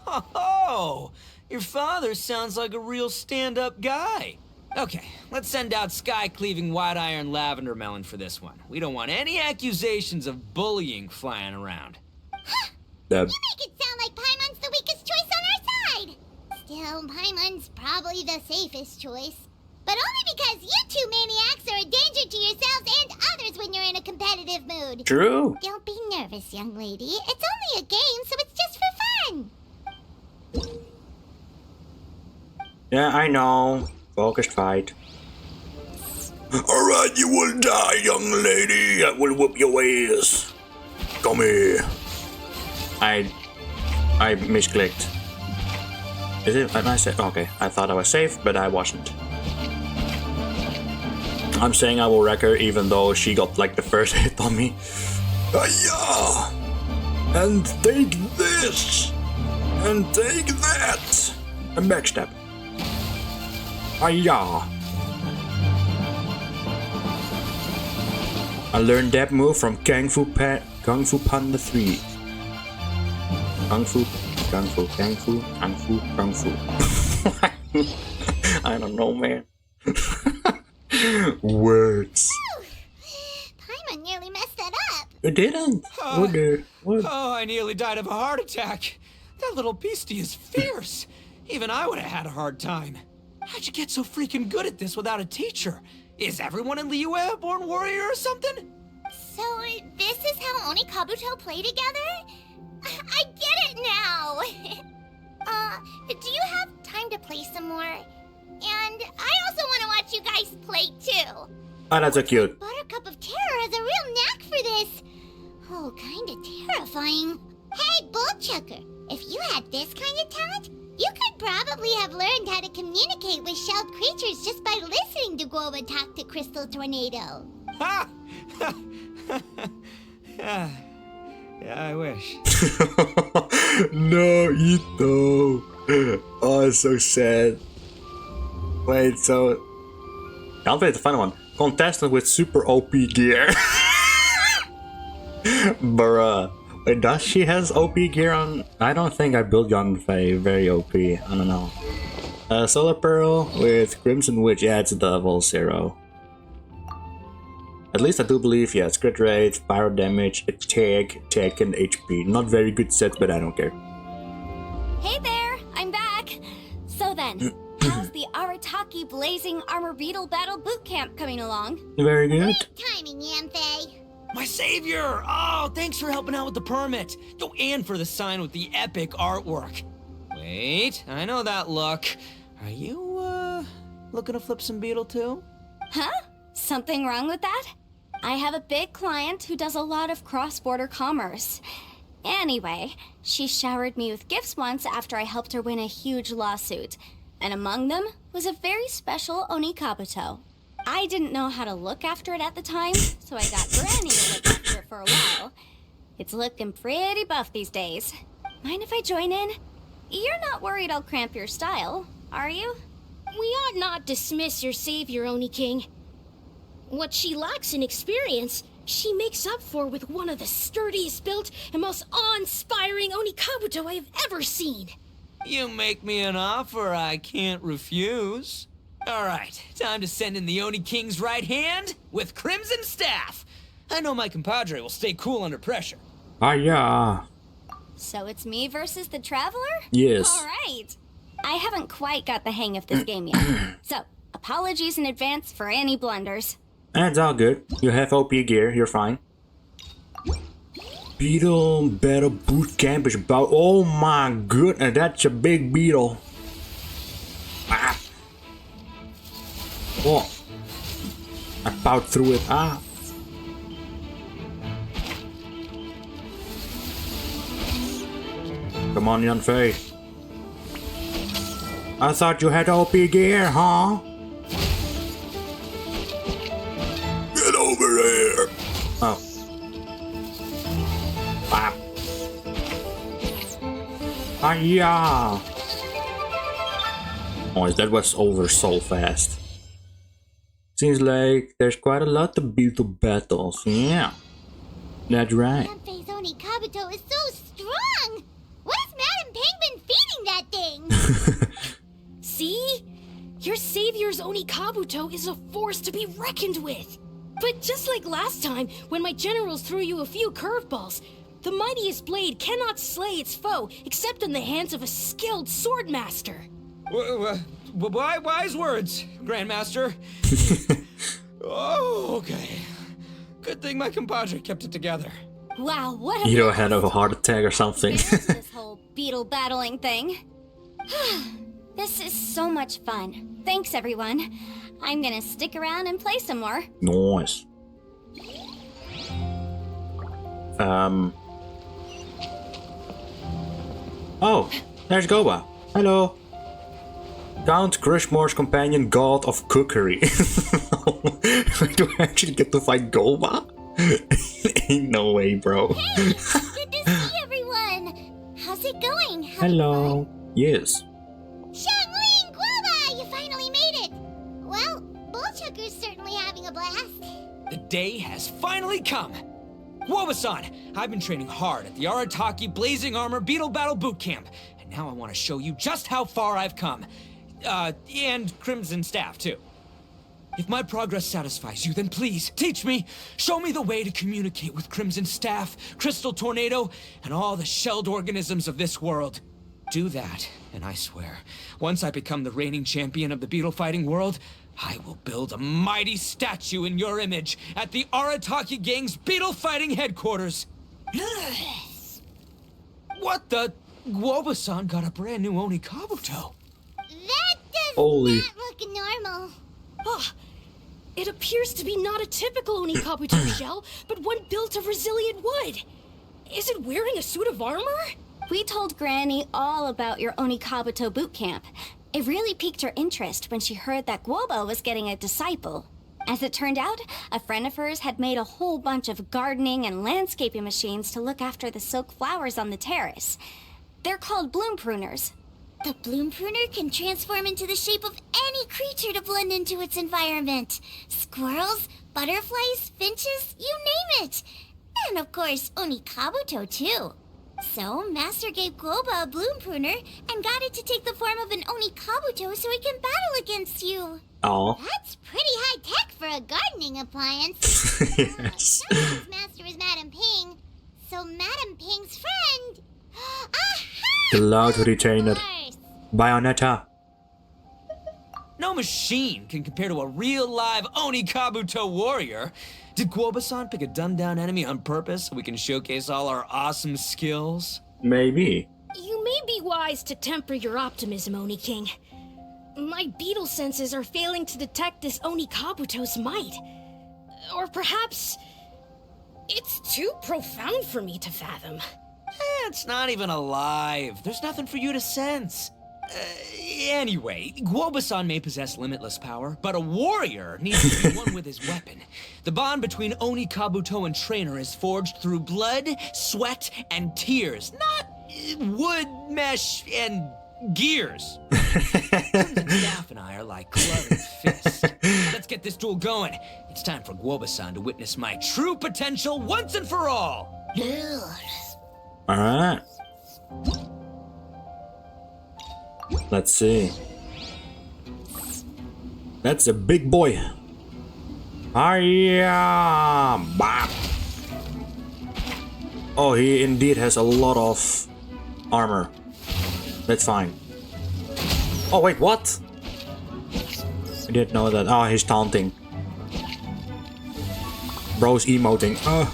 Oh, your father sounds like a real stand-up guy. Okay, let's send out sky-cleaving white iron lavender melon for this one. We don't want any accusations of bullying flying around. You make it sound like Paimon's the weakest choice on our side. Still, Paimon's probably the safest choice. But only because you two maniacs are a danger to yourselves and others when you're in a competitive mood. True. Don't be nervous, young lady. It's only a game, so it's just for fun. Yeah, I know. Focused fight. Alright, you will die, young lady. I will whoop your ass. Come here. I misclicked. Is it? Am I safe? Okay, I thought I was safe, but I wasn't. I'm saying I will wreck her even though she got like the first hit on me. Hiya! And take this! And take that! A backstab. Hiya! I learned that move from Kung Fu Panda 3. Kung Fu. I don't know, man. Words. Paimon nearly messed that up. You didn't. What? Oh, I nearly died of a heart attack. That little beastie is fierce. Even I would have had a hard time. How'd you get so freaking good at this without a teacher? Is everyone in Liyue a born warrior or something? So, this is how Oni Kabuto play together? I get it now! Do you have time to play some more? And I also want to watch you guys play too. Oh, that's so cute. Buttercup of Terror has a real knack for this. Oh, kinda terrifying. Hey, Bullchucker, if you had this kind of talent, you could probably have learned how to communicate with shelled creatures just by listening to Guoba talk to Crystal Tornado. Ha! Yeah, I wish. No, Ito. Oh, it's so sad. Wait, so... I'll play the fun one. Contestant with super OP gear. Bruh. Wait, does she has OP gear on? I don't think I built Yanfei very OP. I don't know. Solar Pearl with Crimson Witch. Yeah, it's level 0. At least I do believe, yeah, it's crit rate, pyro damage, attack, and HP. Not very good sets, but I don't care. Hey there, I'm back. So then, how's the Arataki Blazing Armor Beetle Battle Boot Camp coming along? Very good. Great timing, Yanfei. My savior! Oh, thanks for helping out with the permit. Oh, and for the sign with the epic artwork. Wait, I know that look. Are you, looking to flip some beetle too? Huh? Something wrong with that? I have a big client who does a lot of cross-border commerce. Anyway, she showered me with gifts once after I helped her win a huge lawsuit. And among them was a very special Oni Kabuto. I didn't know how to look after it at the time, so I got Granny to look after it for a while. It's looking pretty buff these days. Mind if I join in? You're not worried I'll cramp your style, are you? We ought not dismiss your savior, Oni King. What she lacks in experience, she makes up for with one of the sturdiest built and most awe-inspiring Oni Kabuto I have ever seen. You make me an offer I can't refuse. All right, time to send in the Oni King's right hand with Crimson Staff. I know my compadre will stay cool under pressure. Hiya. So it's me versus the Traveler? Yes. All right. I haven't quite got the hang of this game yet. So, Apologies in advance for any blunders. That's all good. You have OP gear, you're fine. Beetle Battle Boot Camp is about. Oh my goodness, that's a big beetle. Ah. Oh. I plowed through it. Ah. Come on, Yanfei. I thought you had OP gear, huh? Get over here! Oh. Bap. Hiya! Oh, that was over so fast. Seems like there's quite a lot of beetle battles. Yeah. That's right. Yanfei's Oni Kabuto is so strong! What has Madam Ping been feeding that thing? See? Your savior's Oni Kabuto is a force to be reckoned with. But just like last time, when my generals threw you a few curveballs, the mightiest blade cannot slay its foe except in the hands of a skilled swordmaster. Wise words, Grandmaster. Oh, okay. Good thing my compadre kept it together. Wow, what a You don't have a heart attack or something. this whole beetle battling thing. This is so much fun. Thanks, everyone. I'm gonna stick around and play some more. Nice. Oh, there's Goba. Hello. Count Crushmore's companion, god of cookery. Do I actually get to fight Goba? Ain't no way, bro. Hey, good to see everyone! How's it going? Having Hello. Yes. fun? Xiangling Guoba, you finally made it! Well, Bullchucker's certainly having a blast. The day has finally come. Woba-san, I've been training hard at the Arataki Blazing Armor Beetle Battle Boot Camp, and now I want to show you just how far I've come. And Crimson Staff, too. If my progress satisfies you, then please, teach me. Show me the way to communicate with Crimson Staff, Crystal Tornado, and all the shelled organisms of this world. Do that, and I swear, once I become the reigning champion of the beetle fighting world, I will build a mighty statue in your image at the Arataki Gang's beetle fighting headquarters. What the? Woba-san got a brand new Oni Kabuto. That does Holy. not look normal. Ah, it appears to be not a typical Oni Kabuto shell, but one built of resilient wood. Is it wearing a suit of armor? We told Granny all about your Oni Kabuto boot camp. It really piqued her interest when she heard that Guoba was getting a disciple. As it turned out, a friend of hers had made a whole bunch of gardening and landscaping machines to look after the silk flowers on the terrace. They're called bloom pruners. The bloom pruner can transform into the shape of any creature to blend into its environment. Squirrels, butterflies, finches, you name it. And of course, Oni Kabuto too. So, Master gave Guoba a bloom pruner and got it to take the form of an Oni Kabuto so it can battle against you. Oh. That's pretty high tech for a gardening appliance. Yes. Someone's master is Madam Ping, so Madam Ping's friend. Aha! Cloud Retainer. Of course. Bayonetta. No machine can compare to a real live Oni Kabuto warrior. Did Guoba-san pick a dumbed-down enemy on purpose so we can showcase all our awesome skills? Maybe. You may be wise to temper your optimism, Oni King. My beetle senses are failing to detect this Oni Kabuto's might. Or perhaps it's too profound for me to fathom. It's not even alive. There's nothing for you to sense. Anyway, Guoba-san may possess limitless power, but a warrior needs to be one with his weapon. The bond between Oni Kabuto and trainer is forged through blood, sweat, and tears, not wood, mesh, and gears. Crimson Staff and I are like glove and fist. Let's get this duel going. It's time for Guoba-san to witness my true potential once and for all. Alright. Let's see. That's a big boy. Hiya! Bam! Oh, he indeed has a lot of armor. That's fine. Oh wait, what? I didn't know that. Oh, he's taunting. Bro's emoting. Oh.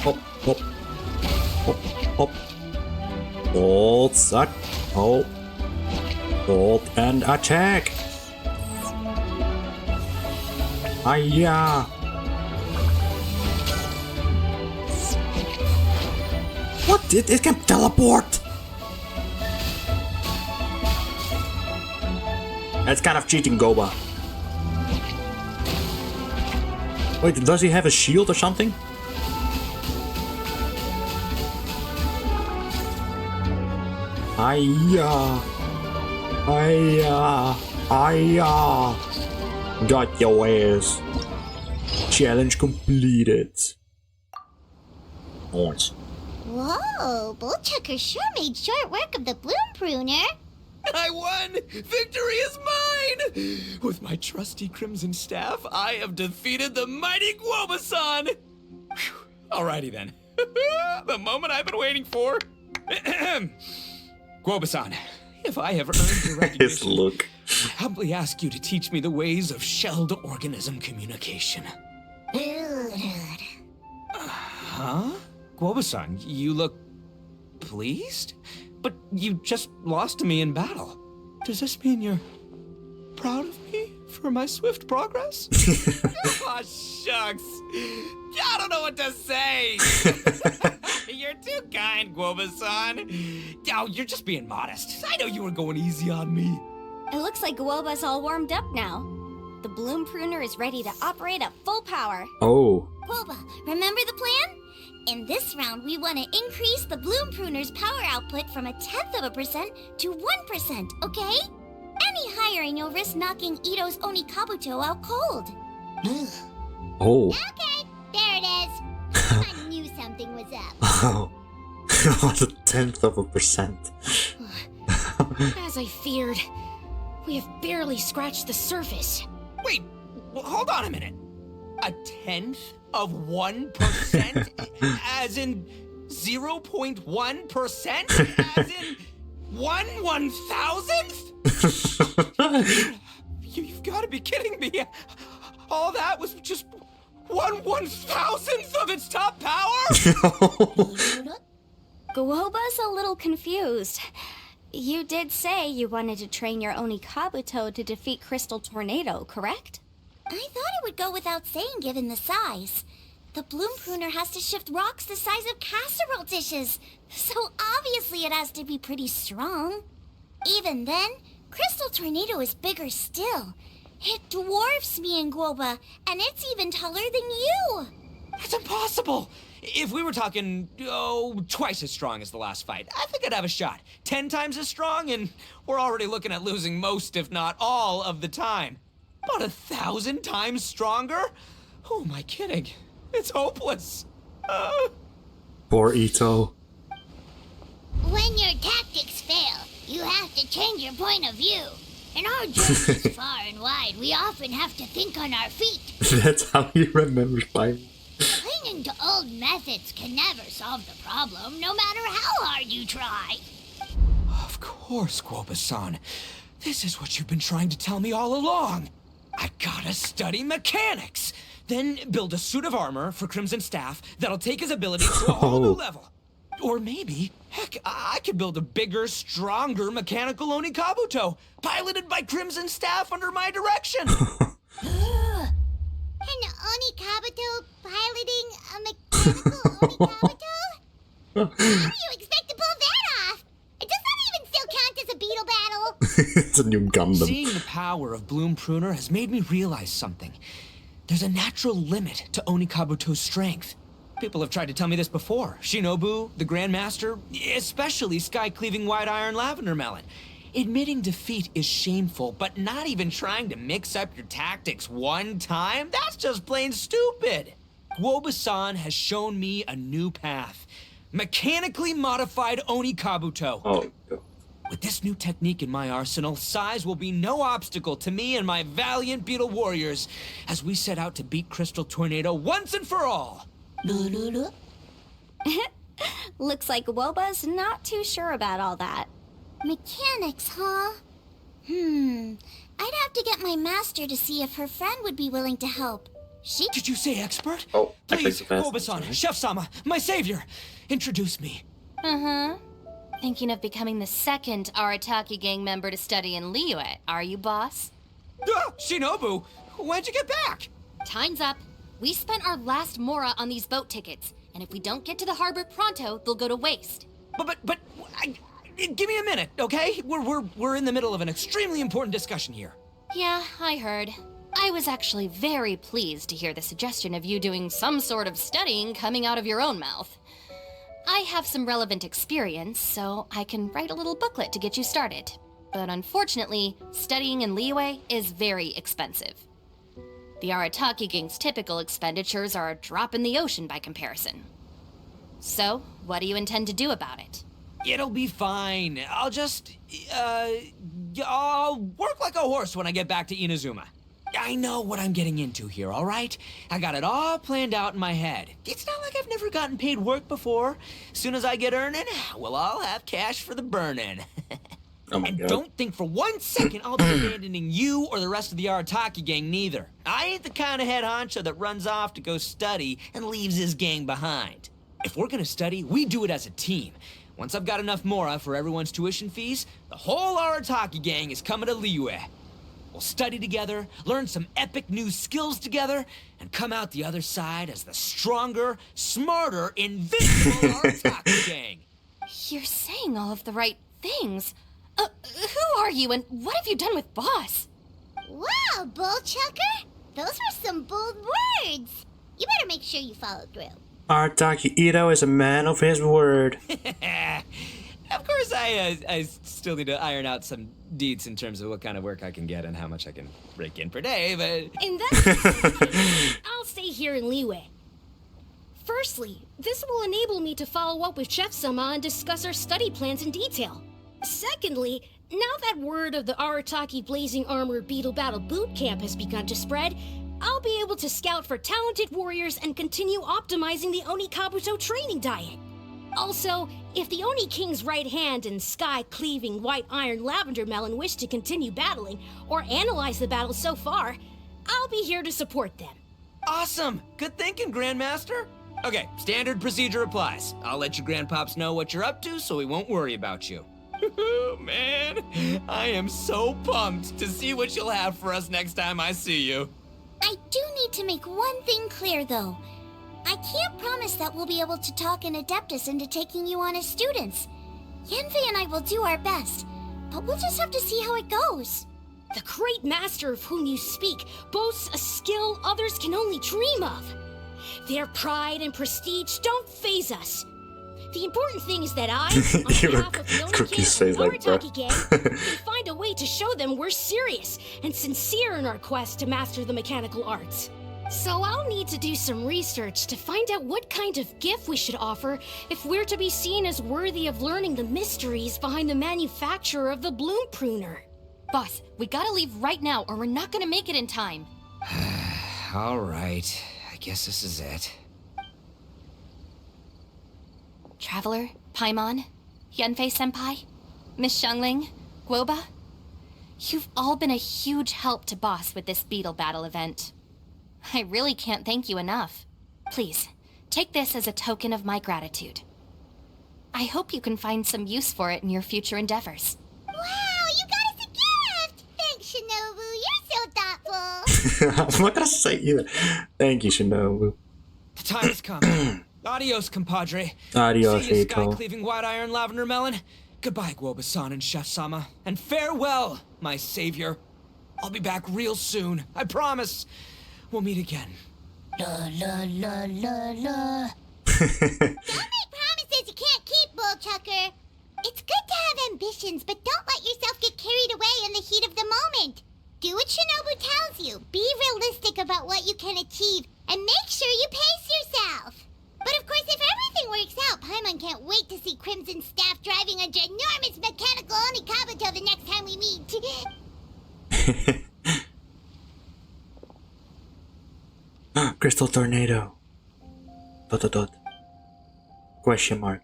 Hop, hop. Hop, hop. Hold, suck. Hold. Hold and attack. Hiya. What? It can teleport. That's kind of cheating, Goba. Wait, does he have a shield or something? Hiya. Hiya. Hiya. Got your ass. Challenge completed. Nice. Whoa, Bullchucker sure made short work of the Bloom Pruner. I won! Victory is mine! With my trusty crimson staff, I have defeated the mighty Guoba-san! Alrighty then. The moment I've been waiting for. Guoba-san, if I have earned your recognition, His look. I humbly ask you to teach me the ways of shelled organism communication. Huh? Guoba-san, you look pleased? But you just lost to me in battle. Does this mean you're proud of me for my swift progress? Aw, shucks. I don't know what to say. You're too kind, Guoba-san. Oh, you're just being modest. I know you were going easy on me. It looks like Guoba's all warmed up now. The Bloom Pruner is ready to operate at full power. Oh. Guoba, remember the plan? In this round, we want to increase the Bloom Pruner's power output from 0.1% to 1%, okay? Any higher and you'll risk knocking Ito's Oni Kabuto out cold. Oh. Okay, there it is. I knew something was up. Oh. 0.1%. As I feared, we have barely scratched the surface. Wait, hold on a minute. 1/10 of 1%? As in 0.1%? As in 1/1000th? You've got to be kidding me. All that was just 1/1000th of its top power? Guoba's a little confused. You did say you wanted to train your Oni Kabuto to defeat Crystal Tornado, correct? I thought it would go without saying given the size. The Bloom Pruner has to shift rocks the size of casserole dishes, so obviously it has to be pretty strong. Even then, Crystal Tornado is bigger still. It dwarfs me and Guoba, and it's even taller than you. That's impossible! If we were talking, twice as strong as the last fight, I think I'd have a shot. 10 times as strong, and we're already looking at losing most, if not all, of the time. About 1,000 times stronger? Who am I kidding? It's hopeless. Poor Ito. When your tactics fail, you have to change your point of view. In our journeys far and wide, we often have to think on our feet. That's how he remembers fighting. Clinging to old methods can never solve the problem, no matter how hard you try. Of course, Guoba-san. This is what you've been trying to tell me all along. I gotta study mechanics. Then build a suit of armor for Crimson Staff that'll take his abilities to a whole new level. Or maybe, heck, I could build a bigger, stronger mechanical Oni Kabuto, piloted by Crimson Staff under my direction. An Oni Kabuto piloting a mechanical Oni Kabuto? How do you expect to pull that off? Does that even still count as a beetle battle? It's a new Gundam. Seeing the power of Bloom Pruner has made me realize something. There's a natural limit to Oni Kabuto's strength. People have tried to tell me this before. Shinobu, the Grandmaster, especially Sky-Cleaving White Iron Lavender Melon. Admitting defeat is shameful, but not even trying to mix up your tactics one time? That's just plain stupid. Guoba-san has shown me a new path. Mechanically modified Oni Kabuto. Oh, God. With this new technique in my arsenal, size will be no obstacle to me and my valiant beetle warriors as we set out to beat Crystal Tornado once and for all. Looks like Woba's not too sure about all that. Mechanics, huh? I'd have to get my master to see if her friend would be willing to help. She... Did you say expert? Oh, Please, actually, Koba-san, Chef-sama, my savior, introduce me. Thinking of becoming the second Arataki gang member to study in Liyue, are you, boss? Shinobu, when'd you get back? Time's up. We spent our last mora on these boat tickets, and if we don't get to the harbor pronto, they'll go to waste. Give me a minute, okay? We're in the middle of an extremely important discussion here. Yeah, I heard. I was actually very pleased to hear the suggestion of you doing some sort of studying coming out of your own mouth. I have some relevant experience, so I can write a little booklet to get you started. But unfortunately, studying in Liyue is very expensive. The Arataki gang's typical expenditures are a drop in the ocean by comparison. So, what do you intend to do about it? It'll be fine. I'll work like a horse when I get back to Inazuma. I know what I'm getting into here, all right? I got it all planned out in my head. It's not like I've never gotten paid work before. Soon as I get earning, we'll all have cash for the burning. Oh my And God. don't think for 1 second I'll be abandoning you or the rest of the Arataki gang neither. I ain't the kind of head honcho that runs off to go study and leaves his gang behind. If we're gonna study, we do it as a team. Once I've got enough mora for everyone's tuition fees, the whole Arataki gang is coming to Liyue. We'll study together, learn some epic new skills together, and come out the other side as the stronger, smarter, invincible Arataki gang. You're saying all of the right things. Who are you and what have you done with Boss? Wow, Bullchucker! Those were some bold words! You better make sure you follow through. Arataki Ito is a man of his word. Of course, I still need to iron out some deeds in terms of what kind of work I can get and how much I can rake in per day, but... In that case, I'll stay here in Liyue. Firstly, this will enable me to follow up with Chef-sama and discuss our study plans in detail. Secondly, now that word of the Arataki Blazing Armor Beetle Battle Boot Camp has begun to spread, I'll be able to scout for talented warriors and continue optimizing the Oni Kabuto training diet. Also, if the Oni King's right hand and sky-cleaving white iron lavender melon wish to continue battling or analyze the battle so far, I'll be here to support them. Awesome! Good thinking, Grandmaster! Okay, standard procedure applies. I'll let your grandpops know what you're up to so we won't worry about you. Man, I am so pumped to see what you'll have for us next time I see you. I do need to make one thing clear, though. I can't promise that we'll be able to talk an Adeptus into taking you on as students. Yanfei and I will do our best, but we'll just have to see how it goes. The great master of whom you speak boasts a skill others can only dream of. Their pride and prestige don't faze us. The important thing is that I, on behalf of the Oni Cookie King says and like that. Arataki gang, can find a way to show them we're serious and sincere in our quest to master the mechanical arts. So I'll need to do some research to find out what kind of gift we should offer if we're to be seen as worthy of learning the mysteries behind the manufacture of the bloom pruner. Boss, we gotta leave right now or we're not gonna make it in time. All right, I guess this is it. Traveler, Paimon, Yanfei-senpai, Miss Xiangling, Guoba, you've all been a huge help to Boss with this beetle battle event. I really can't thank you enough. Please, take this as a token of my gratitude. I hope you can find some use for it in your future endeavors. Wow, you got us a gift! Thanks, Shinobu. You're so thoughtful. I'm not gonna say either. Thank you, Shinobu. The time has come. Adios, compadre. Adios, See you, Ito. sky-cleaving white iron lavender melon. Goodbye, Guoba-san and Chef-sama. And farewell, my savior. I'll be back real soon. I promise. We'll meet again. La la la la la. Don't make promises you can't keep, Bullchucker. It's good to have ambitions, but don't let yourself get carried away in the heat of the moment. Do what Shinobu tells you. Be realistic about what you can achieve, and make sure you pace yourself. But of course, if everything works out, Paimon can't wait to see Crimson Staff driving a ginormous mechanical Oni Kabuto the next time we meet. Crystal tornado. ... Question mark.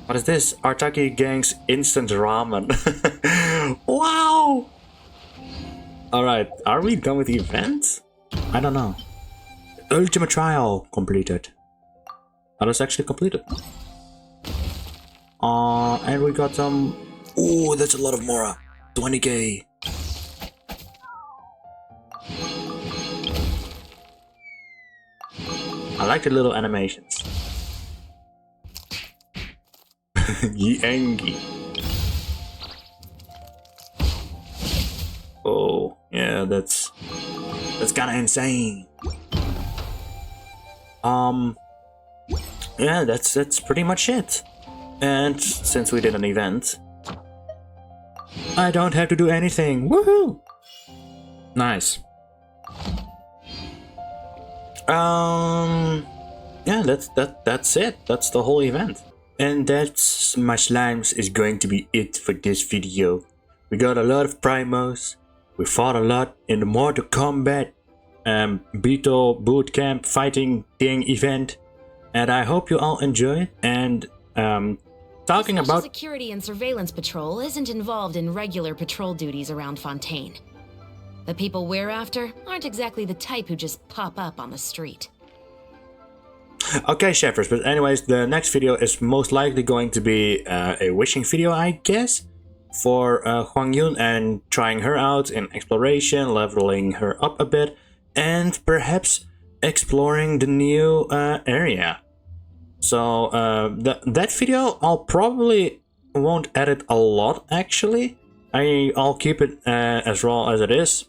What is this? Artaki Gang's instant ramen. Wow! Alright, are we done with the event? I don't know. Ultimate trial completed. That was actually completed. And we got some... Ooh, that's a lot of Mora. 20k. I like the little animations. Yengi. Oh, yeah, that's kind of insane. Yeah, that's pretty much it. And since we did an event, I don't have to do anything. Woohoo! Nice. Yeah, that's it. That's the whole event. And that's my slimes is going to be it for this video. We got a lot of primos. We fought a lot in the Mortal Kombat Beetle Bootcamp fighting thing event. And I hope you all enjoy it. And talking about security and surveillance patrol isn't involved in regular patrol duties around Fontaine. The people we're after aren't exactly the type who just pop up on the street. Okay, chefers, but anyways, the next video is most likely going to be a wishing video, I guess, for Huang Yun and trying her out in exploration, leveling her up a bit, and perhaps exploring the new area. So that video I'll probably won't edit a lot, actually. I'll keep it as raw as it is.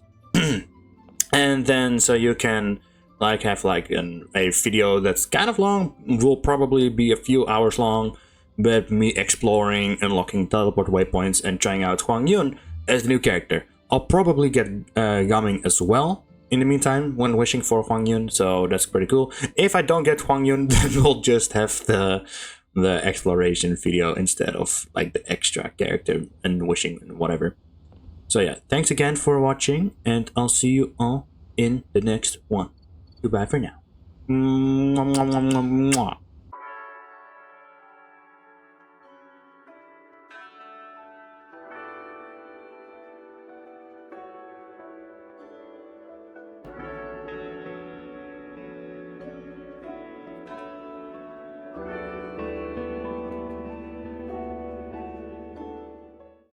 And then so you can like have like a video that's kind of long, will probably be a few hours long, but me exploring, unlocking teleport waypoints and trying out Huang Yun as the new character. I'll probably get Gaming as well in the meantime when wishing for Huang Yun, so that's pretty cool. If I don't get Huang Yun, then we'll just have the exploration video instead of like the extra character and wishing and whatever. So yeah, thanks again for watching, and I'll see you all in the next one. Goodbye for now. Mwah, mwah, mwah, mwah, mwah.